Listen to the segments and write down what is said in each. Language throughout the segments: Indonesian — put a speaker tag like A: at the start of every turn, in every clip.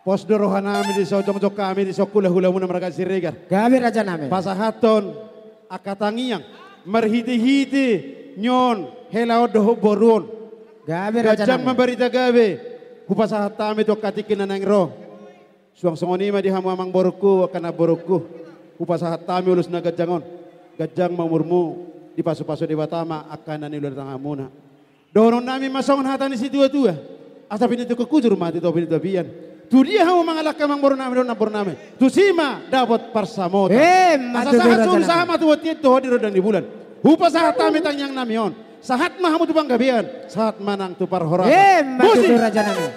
A: Pos dorohan nami di sojong-jong kami di sokulah hula muna mereka sirigar.
B: Gabi raja nami.
A: Pasahaton akatangiang merhiti-hiti nyon helao doho borun.
B: Gabi raja
A: Gajang
B: nami.
A: memberita gabe. Kupasahat kami to katikin na nang roh. Suang songoni ma di hamamang boruku akan boruku. Kupasahat kami ulus na gajangon. Gajang mamurmu di paso-paso di Batama akan nanilur tangah muna. Doron nami masongon hatan di situ tua. Asa pintu kekujur mati to pintu bian. Tu dia hau mangalaka mang boru nami don boru nami. Tu sima dapat parsamota. Asa sahat sul sama tu tiet to di rodang di bulan. Hupa sahat kami tangyang namion. Sahat mahamu tu bang gabian. Sahat manang tu parhorata.
B: Matu raja nami.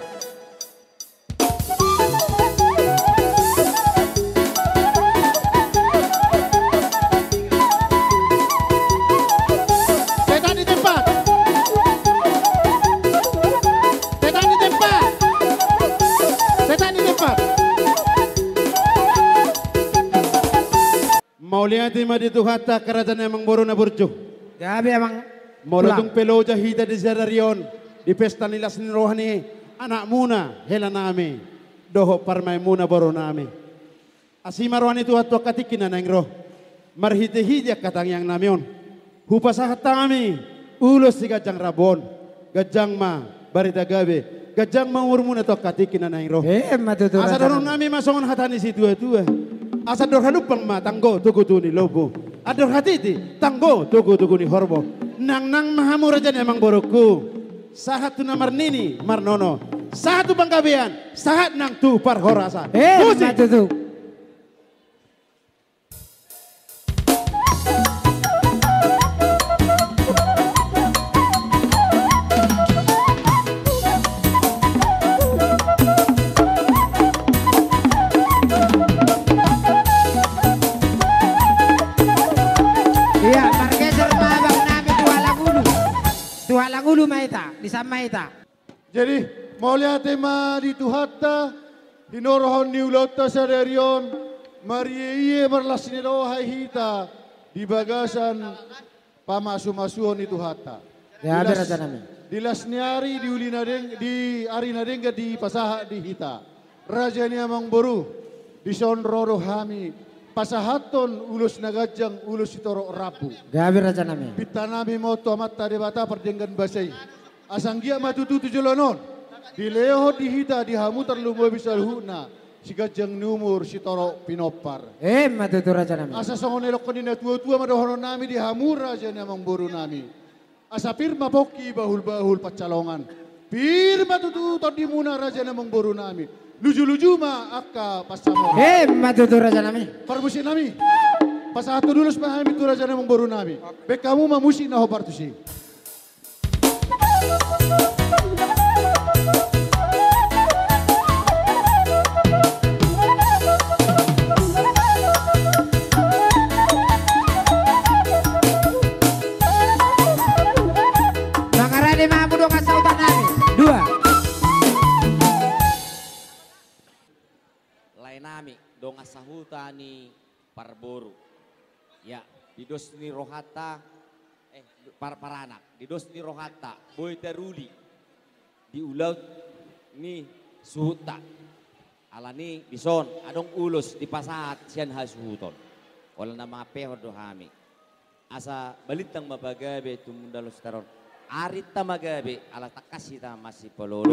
B: Mau lihat ima di tuhata kerajaan emang boru na burjo. Gabi emang.
A: Molotong peloja hita di Zerarion. Di pesta nilas ni rohani. Anak muna hela nami. Doho parmay muna boru nami. Asima rohani tuhat tua katikin na nang roh. Marhite hija katang yang namion. Hupasahat kami. Ulos si gajang rabon. Gajang ma barita gabe. Gajang ma umur muna tua katikin na nang roh.
B: Matutu raja
A: Asa dorong nami masongon hatani si tua-tua. Asa dor halupang ma tanggo tugu tu ni lobo. Ador hatiti tanggo tugu ni horbo. Nang mahamu raja emang boruku. Sahat tu namar nini marnono. Sahat tu bangkabian. Sahat nang tu parhorasa.
B: Matutu. Langulu maita, di sama ita.
C: Jadi mau lihat tema di Tuhata, hinorohon ni ulota sadarion, mariye berlasniro hai hita di bagasan pamasu-masuon di Tuhata.
B: Ya ada raja nami.
C: Di lasniari di ulina di arina dengga di pasaha di hita. Raja ni amang boru di sonroro hami. Pasahaton ulus nagajang ulus itoro rapu.
B: Gabi raja nami.
C: Pitanami moto amat tade bata perdenggan basai. Asanggia matutu tujolonon. Di leho di hita di hamu terlumo bisa huna. Si gajang numur si toro pinopar.
B: Matutu raja nami.
C: Asa songon elok kanina tua-tua madohono nami di hamu raja namang boru nami. Asa pirma poki bahul-bahul pacalongan. Pirma tutu todi muna raja namang boru nami. Luju-luju ma akka pasamo.
B: Matutu raja nami.
C: Parmusi nami. Pasatu dulu sepahami tu raja namang boru nami. Bekamu mamusi na ho partusi.
B: Makarani mamu dong sautan nami. 2.
D: Nami dong asahuta ni parboru ya didos ni rohata paranak didos ni rohata boy teruli di ulau ni suhuta ala ni bison adong ulus di pasahat sian hasuhuton wala na mga pehor do hami asa balitang mabagabe tumundalos taron arita magabe ala takasita masih pololo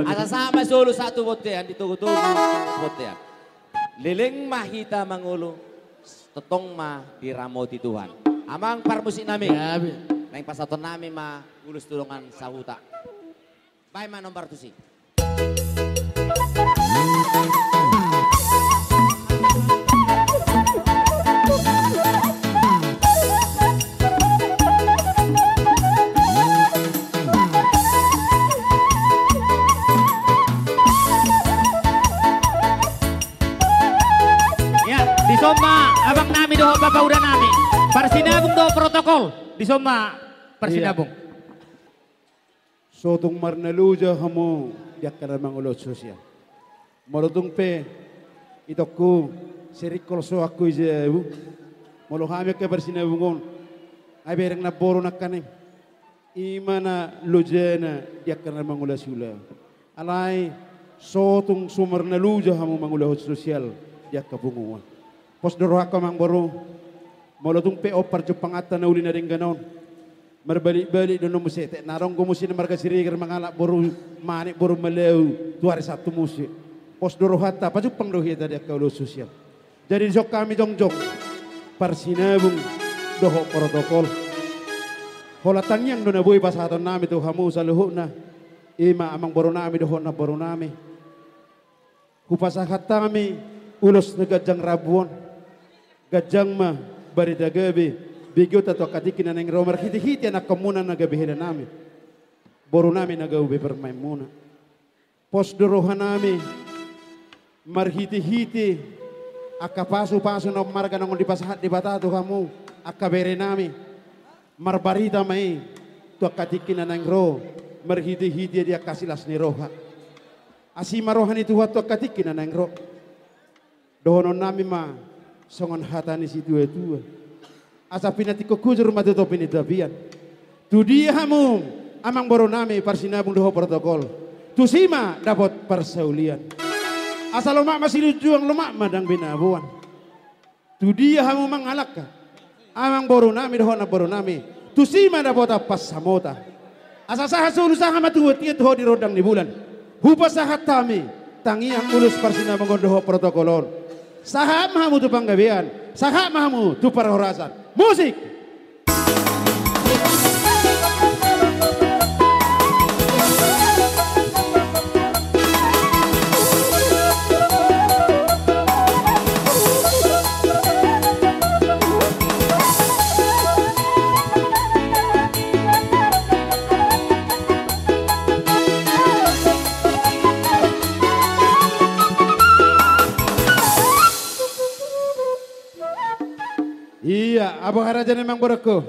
D: asa sama solo satu botean ditugu-tugu botean leleng mahita mangulo, totong ma diramoti Tuhan. Amang parmusi nami, nang pasaton nami ma ulus tulungan sa huta. Bay ma nomor tusi.
E: Soma abang nami doho babauda nami. Parsinabung doho protokol. Di soma parsinabung.
A: Sotong marnaluja hamu diak karamang ulot sosial. Marutong pe itokku serikol so aku ijebu. Molo hame ke parsinabungon. Ay bereng na boro nakane. Imana lojena diak karamang ulat sula. Alay Sotung sumber naluja hamu mangulahot sosial dia kabunguan. Pos dorohaka mang boru molotung PO parjo pangata na uli na rin ganon. Marbalik-balik doon musik. Narong kumusin na marga sirigar mangalak boru manik boru malew tuari satu musik. Pos dorohata pajuk pangdohita dia kaulo sosial. Jadi sok kami jongjong parsinabung doho protokol. Holatang yang doon na buhay pasaton nami to hamu sa luhut na. Ima amang boru nami doho na boru nami. Kupasahat kami ulos na gajang rabuan. Gajang ma barida gabi. Bigyo tato katikin na ng romer. Hiti-hiti na kamunan na gabihin na namin. Boru namin nagawbi permain muna. Posduruhan namin. Marhiti-hiti. Akapaso-paso na marga nang dipasahat di batato kamu. Akabere namin. Marbarita may. Tuwa katikin na ng ro. Marhiti-hiti dia kasilas ni roha. Asi marohan itu tuwa katikin na ng ro. Dohonon namin ma. Songon hata ni si tua-tua. Asa pinatiko kujur matuto pinitabian. Tu dia hamu amang boru nami parsinabung doho protokol. Tu sima dapat persaulian. Asa lomak masih juang lomak madang binabuan. Tu dia hamu mangalak ka. Amang boru nami doho na boru nami. Tu sima dapat pas samota. Asa saha sulu saha matuwat iya doho di rodang di bulan. Hupa sahat tami tangiang ulus parsinabung doho protokolon. Saha mahamu tu panggabian. Saha mahamu tu parahorasan. Musik. Iya, Abu Harajan memang berku.